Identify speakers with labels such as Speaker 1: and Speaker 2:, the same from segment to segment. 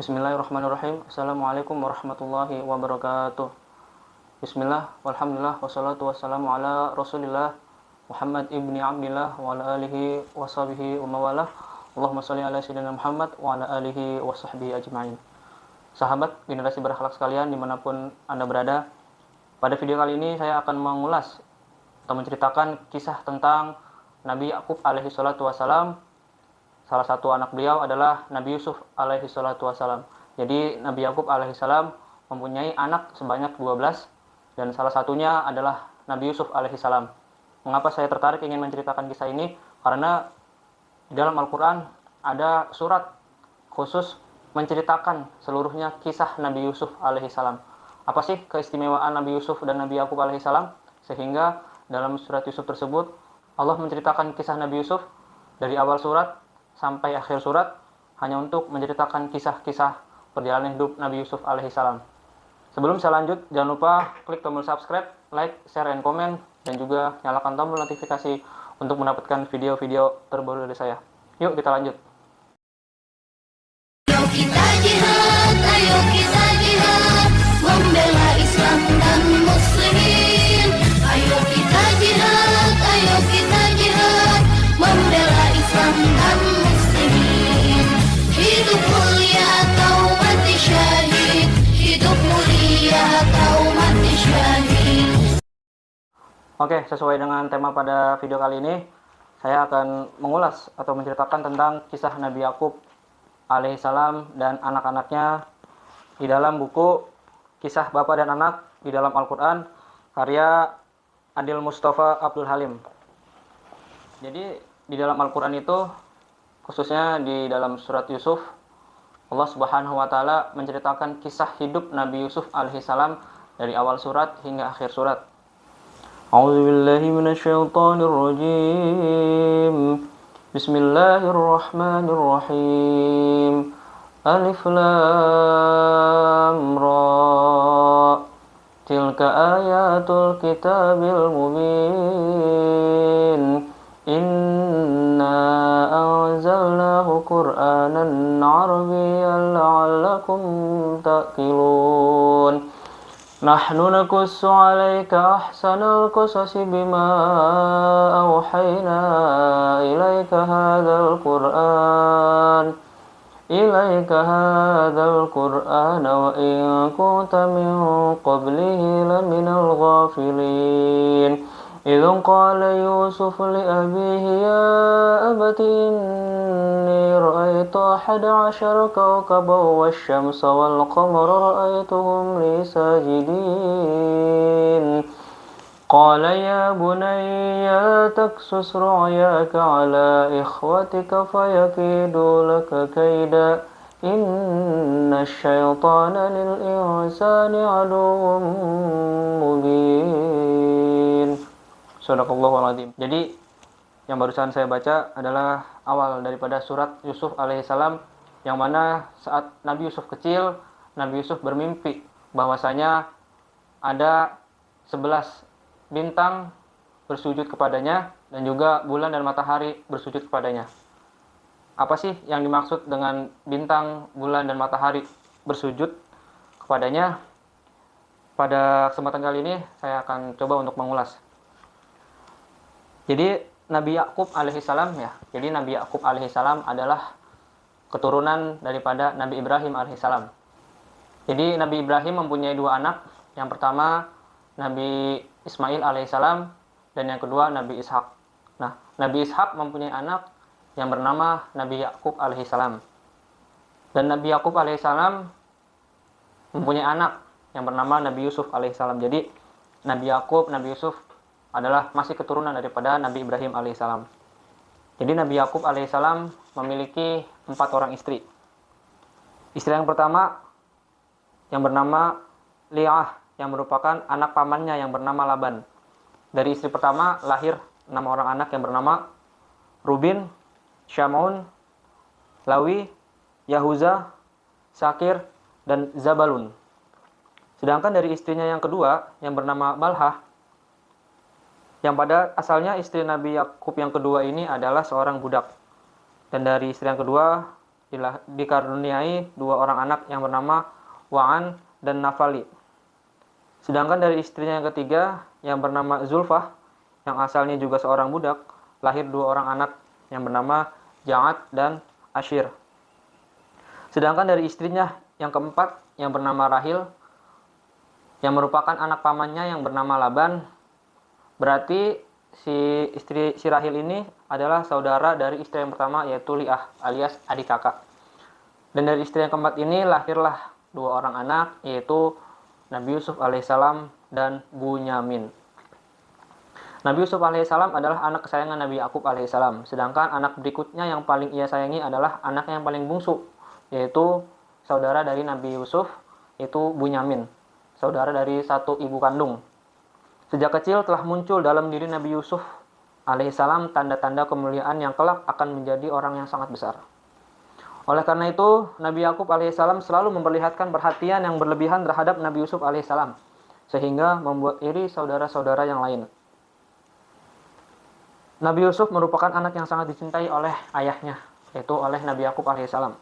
Speaker 1: Bismillahirrahmanirrahim. Assalamualaikum warahmatullahi wabarakatuh. Bismillah, walhamdulillah, wassalatu wassalamu ala rasulillah Muhammad ibni Abdillah wa ala alihi wa sahbihi wa mawalah. Allahumma sholli ala sayyidina Muhammad wa ala alihi wa sahbihi ajma'in. Sahabat generasi berakhlak sekalian dimanapun Anda berada, pada video kali ini saya akan mengulas atau menceritakan kisah tentang Nabi Yakub alaihi salatu wassalam. Salah satu anak beliau adalah Nabi Yusuf alaihi salatu wassalam. Jadi Nabi Yakub alaihi salam mempunyai anak sebanyak 12 dan salah satunya adalah Nabi Yusuf alaihi salam. Mengapa saya tertarik ingin menceritakan kisah ini? Karena di dalam Al-Quran ada surat khusus menceritakan seluruhnya kisah Nabi Yusuf alaihi salam. Apa sih keistimewaan Nabi Yusuf dan Nabi Yakub alaihi salam? Sehingga dalam surat Yusuf tersebut Allah menceritakan kisah Nabi Yusuf dari awal surat sampai akhir surat hanya untuk menceritakan kisah-kisah perjalanan hidup Nabi Yusuf alaihi salam. Sebelum saya lanjut, jangan lupa klik tombol subscribe, like, share, dan komen, dan juga nyalakan tombol notifikasi untuk mendapatkan video-video terbaru dari saya. Yuk kita lanjut.
Speaker 2: Ayo kita jihad, membela Islam dan Muslimin. Ayo kita jihad, membela Islam dan Muslimin. Hidup mulia atau mati syahid, hidup mulia atau mati syahid.
Speaker 1: Oke, sesuai dengan tema pada video kali ini, saya akan mengulas atau menceritakan tentang kisah Nabi Yakub alaihissalam dan anak-anaknya di dalam buku Kisah Bapa dan Anak di dalam Al-Quran karya Adil Mustafa Abdul Halim. Jadi di dalam Al-Quran itu, khususnya di dalam surat Yusuf, Allah Subhanahu wa Ta'ala menceritakan kisah hidup Nabi Yusuf alaihissalam dari awal surat hingga akhir surat. A'udzubillahi minasyaitonirrajim. Bismillahirrahmanirrahim. Alif Lam Ra. Tilka ayatul kitabil mubin. Inna anzalnahu Qur'anan Arabiyyan la'allakum ta'qilun. Nahnu nakussu 'alaika ahsanal qasasi bima awhayna ilaika hadzal Qur'an wa in kunta min qablihi laminal ghafilin. إذ قال يوسف لأبيه يا أبت إني رأيت 11 كوكبا والشمس والقمر رأيتهم لي ساجدين قال يا بني لا تقصص رؤياك على إخوتك فيكيدوا لك كيدا إن الشيطان للإنسان عدو مبين. Sadaqallahul-Adzim. Jadi yang barusan saya baca adalah awal daripada surat Yusuf alaihissalam, yang mana saat Nabi Yusuf kecil, Nabi Yusuf bermimpi bahwasanya ada 11 bintang bersujud kepadanya dan juga bulan dan matahari bersujud kepadanya. Apa sih yang dimaksud dengan bintang, bulan, dan matahari bersujud kepadanya? Pada kesempatan kali ini saya akan coba untuk mengulas. Jadi Nabi Yakub alaihissalam Jadi Nabi Yakub alaihissalam adalah keturunan daripada Nabi Ibrahim alaihissalam. Jadi Nabi Ibrahim mempunyai dua anak. Yang pertama Nabi Ismail alaihissalam dan yang kedua Nabi Ishak. Nah, Nabi Ishak mempunyai anak yang bernama Nabi Yakub alaihissalam. Dan Nabi Yakub alaihissalam mempunyai anak yang bernama Nabi Yusuf alaihissalam. Jadi Nabi Yakub, Nabi Yusuf adalah masih keturunan daripada Nabi Ibrahim alaihissalam. Jadi Nabi Yakub alaihissalam memiliki 4 orang istri. Istri yang pertama yang bernama Li'ah, yang merupakan anak pamannya yang bernama Laban. Dari istri pertama lahir 6 orang anak yang bernama Rubin, Syamun, Lawi, Yahuza, Sakir, dan Zabalun. Sedangkan dari istrinya yang kedua yang bernama Balhah, yang pada asalnya istri Nabi Yakub yang kedua ini adalah seorang budak. Dan dari istri yang kedua dikaruniai 2 orang anak yang bernama Wa'an dan Nafali. Sedangkan dari istrinya yang ketiga yang bernama Zulfah, yang asalnya juga seorang budak, lahir 2 orang anak yang bernama Ja'ad dan Ashir. Sedangkan dari istrinya yang keempat yang bernama Rahil, yang merupakan anak pamannya yang bernama Laban. Berarti si Rahil ini adalah saudara dari istri yang pertama, yaitu Li'ah alias adik kakak. Dan dari istri yang keempat ini lahirlah 2 orang anak, yaitu Nabi Yusuf alaihissalam dan Bunyamin. Nabi Yusuf alaihissalam adalah anak kesayangan Nabi Yakub alaihissalam. Sedangkan anak berikutnya yang paling ia sayangi adalah anak yang paling bungsu, yaitu saudara dari Nabi Yusuf, yaitu Bunyamin, saudara dari satu ibu kandung. Sejak kecil telah muncul dalam diri Nabi Yusuf alaihissalam tanda-tanda kemuliaan yang kelak akan menjadi orang yang sangat besar. Oleh karena itu, Nabi Yakub alaihissalam selalu memperlihatkan perhatian yang berlebihan terhadap Nabi Yusuf alaihissalam, sehingga membuat iri saudara-saudara yang lain. Nabi Yusuf merupakan anak yang sangat dicintai oleh ayahnya, yaitu oleh Nabi Yakub alaihissalam.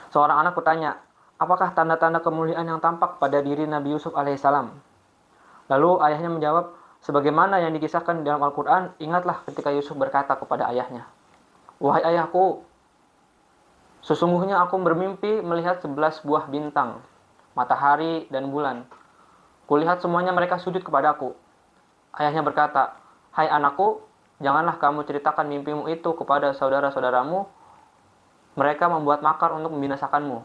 Speaker 1: Seorang anak bertanya, apakah tanda-tanda kemuliaan yang tampak pada diri Nabi Yusuf alaihissalam? Lalu ayahnya menjawab, sebagaimana yang dikisahkan di dalam Al-Quran, ingatlah ketika Yusuf berkata kepada ayahnya, wahai ayahku, sesungguhnya aku bermimpi melihat 11 buah bintang, matahari dan bulan. Kulihat semuanya mereka sujud kepadaku. Ayahnya berkata, hai anakku, janganlah kamu ceritakan mimpimu itu kepada saudara-saudaramu, mereka membuat makar untuk membinasakanmu.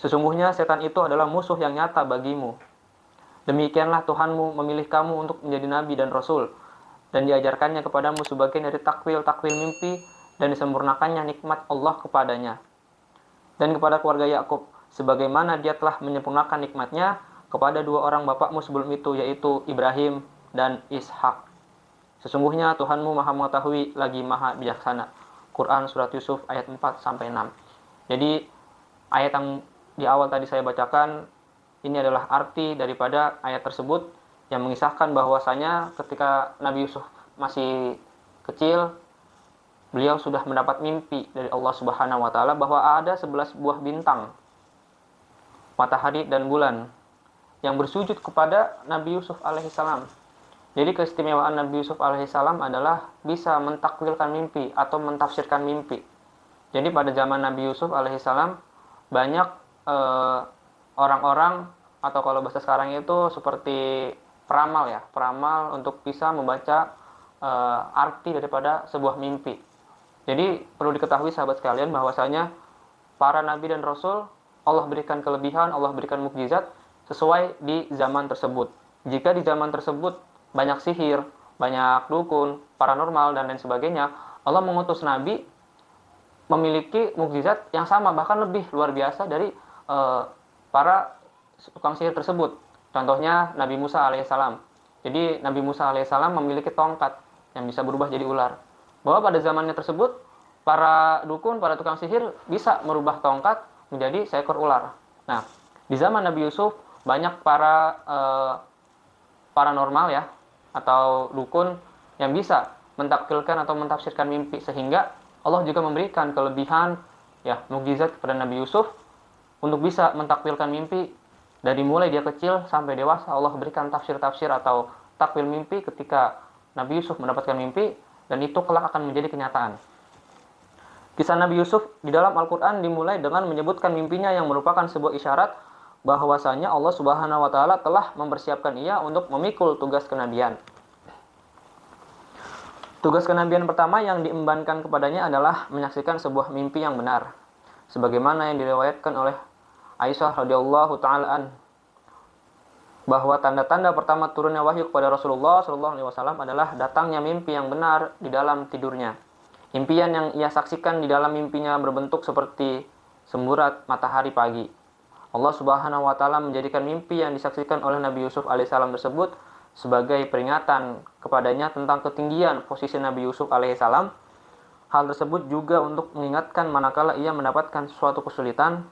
Speaker 1: Sesungguhnya setan itu adalah musuh yang nyata bagimu. Demikianlah Tuhanmu memilih kamu untuk menjadi nabi dan rasul, dan diajarkannya kepadamu sebagian dari takwil-takwil mimpi, dan disempurnakannya nikmat Allah kepadanya. Dan kepada keluarga Yakub, sebagaimana dia telah menyempurnakan nikmatnya kepada 2 orang bapakmu sebelum itu, yaitu Ibrahim dan Ishak. Sesungguhnya Tuhanmu maha mengetahui lagi maha bijaksana. Quran Surat Yusuf ayat 4-6. Jadi ayat yang di awal tadi saya bacakan, ini adalah arti daripada ayat tersebut yang mengisahkan bahwasanya ketika Nabi Yusuf masih kecil, beliau sudah mendapat mimpi dari Allah Subhanahu wa taala bahwa ada 11 buah bintang, matahari dan bulan yang bersujud kepada Nabi Yusuf alaihissalam. Jadi keistimewaan Nabi Yusuf alaihissalam adalah bisa mentakwilkan mimpi atau mentafsirkan mimpi. Jadi pada zaman Nabi Yusuf alaihissalam banyak orang-orang, atau kalau bahasa sekarang itu seperti peramal ya, peramal untuk bisa membaca arti daripada sebuah mimpi. Jadi perlu diketahui sahabat sekalian bahwasanya para nabi dan rasul Allah berikan kelebihan, Allah berikan mukjizat sesuai di zaman tersebut. Jika di zaman tersebut banyak sihir, banyak dukun, paranormal dan lain sebagainya, Allah mengutus nabi memiliki mukjizat yang sama, bahkan lebih luar biasa dari para tukang sihir tersebut. Contohnya Nabi Musa alaihissalam. Jadi Nabi Musa alaihissalam memiliki tongkat yang bisa berubah jadi ular. Bahwa pada zamannya tersebut para dukun, para tukang sihir bisa merubah tongkat menjadi seekor ular. Nah, di zaman Nabi Yusuf banyak para paranormal ya, atau dukun yang bisa mentakwilkan atau mentafsirkan mimpi, sehingga Allah juga memberikan kelebihan ya, mukjizat kepada Nabi Yusuf untuk bisa mentakwilkan mimpi. Dari mulai dia kecil sampai dewasa, Allah berikan tafsir-tafsir atau takwil mimpi ketika Nabi Yusuf mendapatkan mimpi, dan itu kelak akan menjadi kenyataan. Kisah Nabi Yusuf di dalam Al-Quran dimulai dengan menyebutkan mimpinya yang merupakan sebuah isyarat bahwasanya Allah Subhanahu wa taala telah mempersiapkan ia untuk memikul tugas kenabian. Tugas kenabian pertama yang diembankan kepadanya adalah menyaksikan sebuah mimpi yang benar, sebagaimana yang diriwayatkan oleh Aisyah radhiyallahu taala an, bahwa tanda-tanda pertama turunnya wahyu kepada Rasulullah sallallahu alaihi wasallam adalah datangnya mimpi yang benar di dalam tidurnya. Impian yang ia saksikan di dalam mimpinya berbentuk seperti semburat matahari pagi. Allah Subhanahu wa taala menjadikan mimpi yang disaksikan oleh Nabi Yusuf alaihissalam tersebut sebagai peringatan kepadanya tentang ketinggian posisi Nabi Yusuf alaihissalam. Hal tersebut juga untuk mengingatkan manakala ia mendapatkan suatu kesulitan,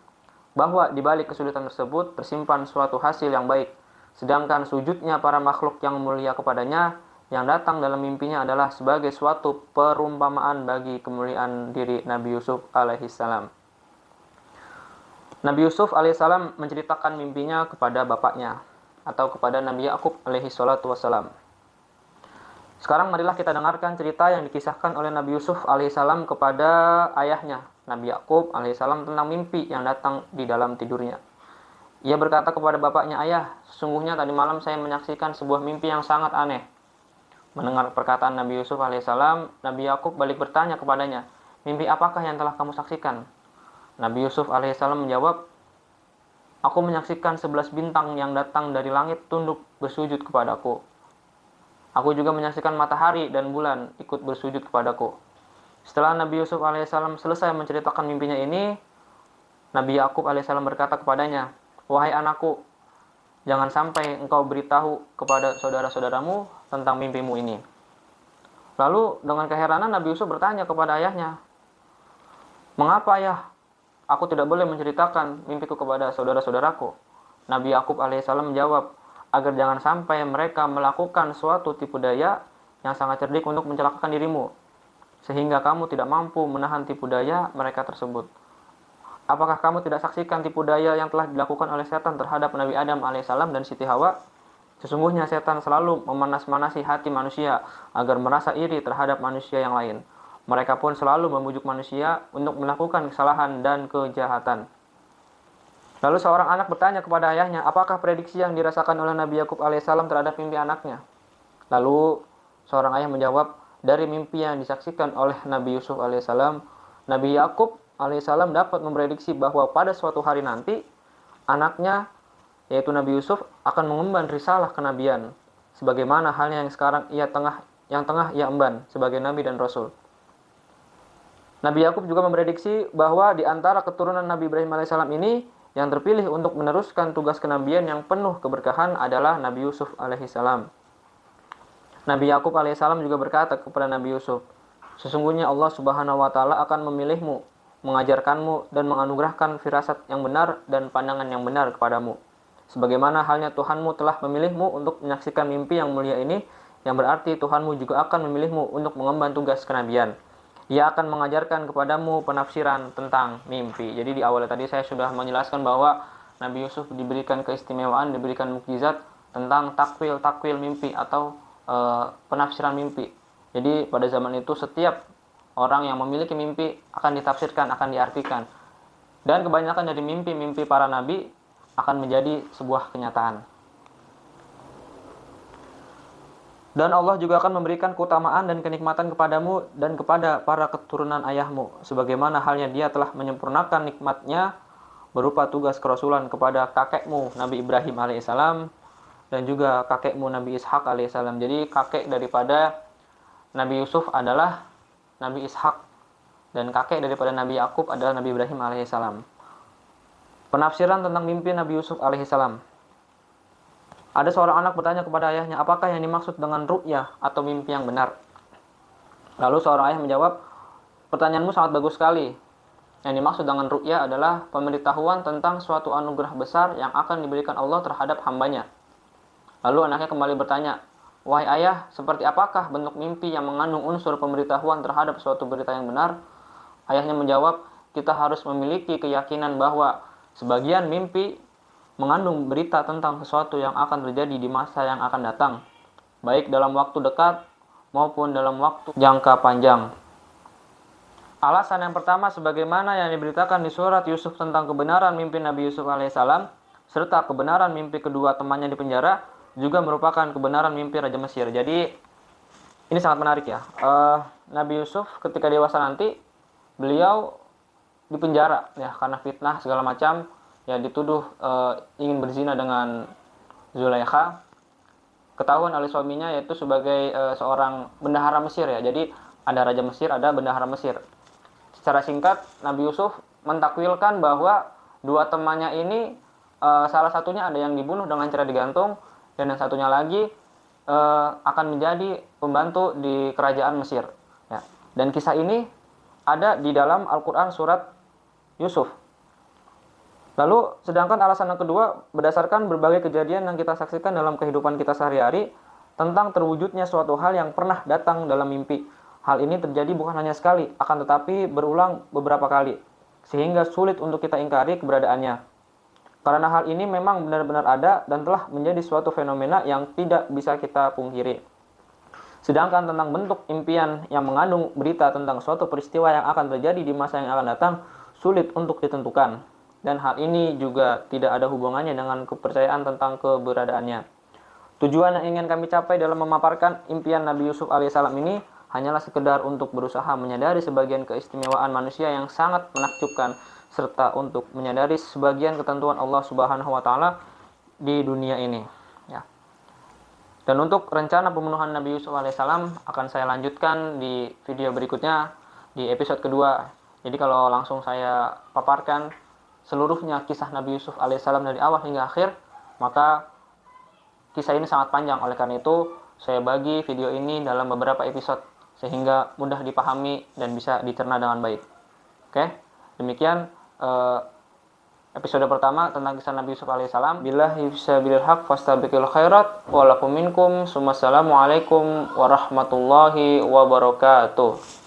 Speaker 1: bahwa di balik kesulitan tersebut tersimpan suatu hasil yang baik. Sedangkan sujudnya para makhluk yang mulia kepadanya yang datang dalam mimpinya adalah sebagai suatu perumpamaan bagi kemuliaan diri Nabi Yusuf alaihissalam. Nabi Yusuf alaihissalam menceritakan mimpinya kepada bapaknya atau kepada Nabi Yakub alaihissalam. Sekarang marilah kita dengarkan cerita yang dikisahkan oleh Nabi Yusuf alaihissalam kepada ayahnya, Nabi Yakub alaihissalam, tentang mimpi yang datang di dalam tidurnya. Ia berkata kepada bapaknya, "Ayah, sesungguhnya tadi malam saya menyaksikan sebuah mimpi yang sangat aneh." Mendengar perkataan Nabi Yusuf alaihissalam, Nabi Yakub balik bertanya kepadanya, "Mimpi apakah yang telah kamu saksikan?" Nabi Yusuf alaihissalam menjawab, "Aku menyaksikan 11 bintang yang datang dari langit tunduk bersujud kepadaku. Aku juga menyaksikan matahari dan bulan ikut bersujud kepadaku." Setelah Nabi Yusuf alaihissalam selesai menceritakan mimpinya ini, Nabi Yakub alaihissalam berkata kepadanya, "Wahai anakku, jangan sampai engkau beritahu kepada saudara-saudaramu tentang mimpimu ini." Lalu dengan keheranan Nabi Yusuf bertanya kepada ayahnya, "Mengapa ayah, aku tidak boleh menceritakan mimpiku kepada saudara-saudaraku?" Nabi Yakub alaihissalam menjawab, "Agar jangan sampai mereka melakukan suatu tipu daya yang sangat cerdik untuk mencelakakan dirimu, sehingga kamu tidak mampu menahan tipu daya mereka tersebut. Apakah kamu tidak saksikan tipu daya yang telah dilakukan oleh setan terhadap Nabi Adam alaihissalam dan Siti Hawa? Sesungguhnya setan selalu memanas-manasi hati manusia agar merasa iri terhadap manusia yang lain. Mereka pun selalu membujuk manusia untuk melakukan kesalahan dan kejahatan." Lalu seorang anak bertanya kepada ayahnya, apakah prediksi yang dirasakan oleh Nabi Yakub alaihissalam terhadap mimpi anaknya? Lalu seorang ayah menjawab, dari mimpi yang disaksikan oleh Nabi Yusuf alaihissalam, Nabi Yakub alaihissalam dapat memprediksi bahwa pada suatu hari nanti anaknya, yaitu Nabi Yusuf, akan mengemban risalah kenabian, sebagaimana halnya yang sekarang yang tengah ia emban sebagai nabi dan rasul. Nabi Yakub juga memprediksi bahwa di antara keturunan Nabi Ibrahim alaihissalam ini, yang terpilih untuk meneruskan tugas kenabian yang penuh keberkahan adalah Nabi Yusuf alaihissalam. Nabi Yakub alaihissalam juga berkata kepada Nabi Yusuf, "Sesungguhnya Allah subhanahu wa ta'ala akan memilihmu, mengajarkanmu, dan menganugerahkan firasat yang benar dan pandangan yang benar kepadamu. Sebagaimana halnya Tuhanmu telah memilihmu untuk menyaksikan mimpi yang mulia ini, yang berarti Tuhanmu juga akan memilihmu untuk mengemban tugas kenabian. Ia akan mengajarkan kepadamu penafsiran tentang mimpi." Jadi di awal tadi saya sudah menjelaskan bahwa Nabi Yusuf diberikan keistimewaan, diberikan mukjizat tentang takwil mimpi atau penafsiran mimpi. Jadi pada zaman itu setiap orang yang memiliki mimpi akan ditafsirkan, akan diartikan. Dan kebanyakan dari mimpi-mimpi para nabi akan menjadi sebuah kenyataan. Dan Allah juga akan memberikan keutamaan dan kenikmatan kepadamu dan kepada para keturunan ayahmu, sebagaimana halnya Dia telah menyempurnakan nikmatnya berupa tugas kerasulan kepada kakekmu Nabi Ibrahim alaihissalam dan juga kakekmu Nabi Ishak alaihissalam. Jadi kakek daripada Nabi Yusuf adalah Nabi Ishak dan kakek daripada Nabi Yakub adalah Nabi Ibrahim alaihissalam. Penafsiran tentang mimpi Nabi Yusuf alaihissalam. Ada seorang anak bertanya kepada ayahnya, apakah yang dimaksud dengan ru'yah atau mimpi yang benar? Lalu seorang ayah menjawab, pertanyaanmu sangat bagus sekali. Yang dimaksud dengan ru'yah adalah pemberitahuan tentang suatu anugerah besar yang akan diberikan Allah terhadap hambanya. Lalu anaknya kembali bertanya, wahai ayah, seperti apakah bentuk mimpi yang mengandung unsur pemberitahuan terhadap suatu berita yang benar? Ayahnya menjawab, kita harus memiliki keyakinan bahwa sebagian mimpi mengandung berita tentang sesuatu yang akan terjadi di masa yang akan datang, baik dalam waktu dekat maupun dalam waktu jangka panjang. Alasan yang pertama, sebagaimana yang diberitakan di surat Yusuf tentang kebenaran mimpi Nabi Yusuf alaihissalam, serta kebenaran mimpi kedua temannya di penjara, juga merupakan kebenaran mimpi Raja Mesir. Jadi, ini sangat menarik ya. Nabi Yusuf ketika dewasa nanti, beliau di penjara ya karena fitnah segala macam. Ya dituduh ingin berzina dengan Zulaikha, ketahuan oleh suaminya yaitu sebagai seorang bendahara Mesir ya. Jadi ada Raja Mesir, ada bendahara Mesir. Secara singkat Nabi Yusuf mentakwilkan bahwa dua temannya ini salah satunya ada yang dibunuh dengan cara digantung dan yang satunya lagi akan menjadi pembantu di kerajaan Mesir ya. Dan kisah ini ada di dalam Al-Quran surat Yusuf. Lalu sedangkan alasan yang kedua, berdasarkan berbagai kejadian yang kita saksikan dalam kehidupan kita sehari-hari, tentang terwujudnya suatu hal yang pernah datang dalam mimpi. Hal ini terjadi bukan hanya sekali, akan tetapi berulang beberapa kali, sehingga sulit untuk kita ingkari keberadaannya. Karena hal ini memang benar-benar ada dan telah menjadi suatu fenomena yang tidak bisa kita pungkiri. Sedangkan tentang bentuk impian yang mengandung berita tentang suatu peristiwa yang akan terjadi di masa yang akan datang, sulit untuk ditentukan. Dan hal ini juga tidak ada hubungannya dengan kepercayaan tentang keberadaannya. Tujuan yang ingin kami capai dalam memaparkan impian Nabi Yusuf alaihissalam ini hanyalah sekedar untuk berusaha menyadari sebagian keistimewaan manusia yang sangat menakjubkan, serta untuk menyadari sebagian ketentuan Allah Subhanahu wa Ta'ala di dunia ini. Ya. Dan untuk rencana pembunuhan Nabi Yusuf alaihissalam akan saya lanjutkan di video berikutnya, di episode kedua. Jadi kalau langsung saya paparkan seluruhnya kisah Nabi Yusuf alaihissalam dari awal hingga akhir, maka kisah ini sangat panjang. Oleh karena itu, saya bagi video ini dalam beberapa episode sehingga mudah dipahami dan bisa dicerna dengan baik. Oke, demikian episode pertama tentang kisah Nabi Yusuf alaihissalam. Billahi fisabilil haq fastabiqul khairat wa lakum minkum. Wassalamualaikum warahmatullahi wabarakatuh.